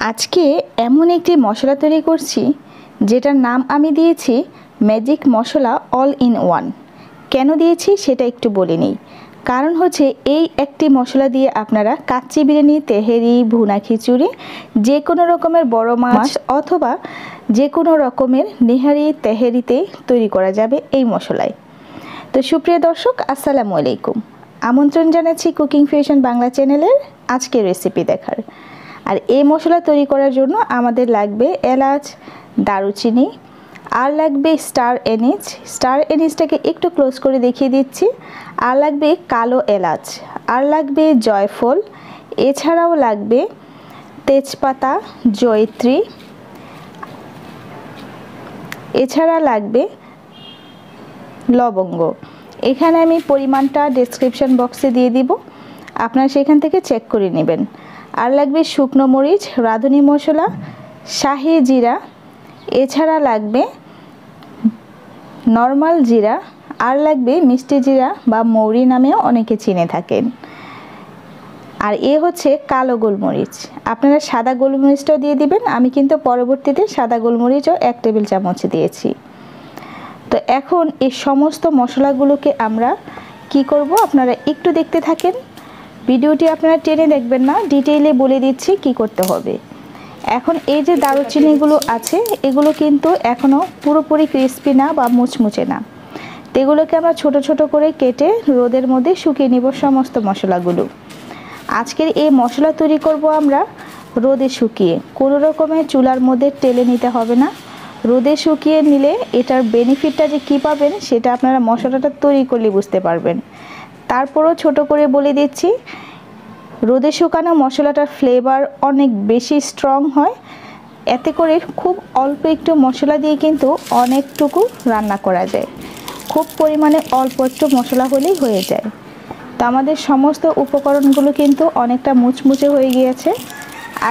আজকে এমন একটি মশলা তৈরি করছি যেটার নাম আমি দিয়েছি magic masala all in one. কেন দিয়েছি সেটা একটু বলে নিই। কারণ হচ্ছে এই একটি মশলা দিয়ে আপনারা কাচ্চি বিরিয়ানি, তেহেরি, ভুনা খিচুড়ি, যে কোনো রকমের বড় মাছ অথবা যে কোনো রকমের নেহারি তেহেরিতে তৈরি করা যাবে এই মশলায়। তো সুপ্রিয় দর্শক, আসসালামু আলাইকুম। আমন্ত্রণ জানাচ্ছি কুকিং ফিউশন বাংলা চ্যানেলের আজকের রেসিপি দেখার। আর এই মশলা তৈরি করার জন্য আমাদের লাগবে এলাচ, দারুচিনি, আর লাগবে স্টার এনিজ। স্টার এনিজটাকে একটু ক্লোজ করে দেখিয়ে দিচ্ছি। আর লাগবে কালো এলাচ, আর লাগবে জয়ফল, এছাড়াও লাগবে তেজপাতা, জয়ত্রী, এছাড়া লাগবে লবঙ্গ। এখানে আমি পরিমাণটা ডেসক্রিপশন বক্সে দিয়ে দিব, আপনারা সেখান থেকে চেক করে নেবেন। আর লাগবে শুকনো মরিচ, রাঁধুনি মশলা, শাহি জিরা, এছাড়া লাগবে নর্মাল জিরা, আর লাগবে মিষ্টি জিরা বা মৌরি নামেও অনেকে চিনে থাকেন। আর এ হচ্ছে কালো গোলমরিচ, আপনারা সাদা গোলমরিচটাও দিয়ে দিবেন। আমি কিন্তু পরবর্তীতে সাদা গোলমরিচও 1 টেবিল চামচ দিয়েছি। তো এখন এই সমস্ত মশলাগুলোকে আমরা কি করব, আপনারা একটু দেখতে থাকেন। ভিডিওটি আপনারা টেনে দেখবেন না, ডিটেইলে বলে দিচ্ছি কি করতে হবে। এখন এই যে দারুচিনিগুলো আছে এগুলো কিন্তু এখনও পুরোপুরি ক্রিস্পি না বা মুচমুচে না। তো এগুলোকে আমরা ছোট ছোট করে কেটে রোদের মধ্যে শুকিয়ে নিব সমস্ত মশলাগুলো। আজকের এই মশলা তৈরি করব আমরা রোদে শুকিয়ে, কোনো রকমের চুলার মধ্যে টেলে নিতে হবে না। রোদে শুকিয়ে নিলে এটার বেনিফিটটা যে কী পাবেন সেটা আপনারা মশলাটা তৈরি করলে বুঝতে পারবেন। তারপরও ছোট করে বলে দিচ্ছি, রোদে শুকানো মশলাটার ফ্লেভার অনেক বেশি স্ট্রং হয়। এতে করে খুব অল্প একটু মশলা দিয়ে কিন্তু অনেকটুকু রান্না করা যায়। খুব পরিমাণে অল্প একটু মশলা হলেই হয়ে যায়। তো আমাদের সমস্ত উপকরণগুলো কিন্তু অনেকটা মুচমুচে হয়ে গিয়েছে।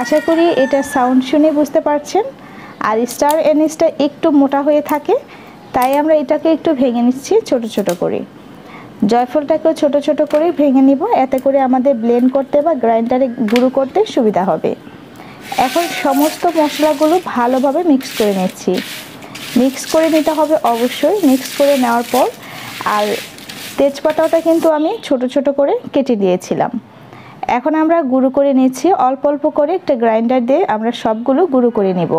আশা করি এটা সাউন্ড শুনে বুঝতে পারছেন। আর স্টার এনিসটা একটু মোটা হয়ে থাকে, তাই আমরা এটাকে একটু ভেঙে নিচ্ছি ছোট ছোট করে। জয়ফলটাকেও ছোট ছোট করে ভেঙে নিব, এতে করে আমাদের ব্লেন্ড করতে বা গ্রাইন্ডারে গুঁড়ো করতে সুবিধা হবে। এখন সমস্ত মশলাগুলো ভালোভাবে মিক্স করে নিচ্ছি। মিক্স করে নিতে হবে অবশ্যই। মিক্স করে নেওয়ার পর আর তেজপাতাটা কিন্তু আমি ছোট ছোট করে কেটে দিয়েছিলাম। এখন আমরা গুঁড়ো করে নিচ্ছি অল্প অল্প করে, একটা গ্রাইন্ডার দিয়ে আমরা সবগুলো গুঁড়ো করে নিব।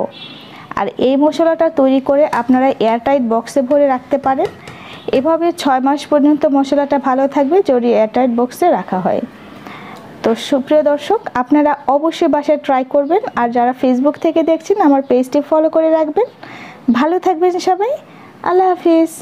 আর এই মশলাটা তৈরি করে আপনারা এয়ারটাইট বক্সে ভরে রাখতে পারেন। এভাবে 6 মাস পর্যন্ত মশলাটা ভালো থাকবে যদি এয়ারটাইট বক্সে রাখা হয়। তো সুপ্রিয় দর্শক, আপনারা অবশ্যই বাসায় ট্রাই করবেন। আর যারা ফেসবুক থেকে দেখছেন আমার পেজটি ফলো করে রাখবেন। ভালো থাকবেন সবাই, আল্লাহ হাফিজ।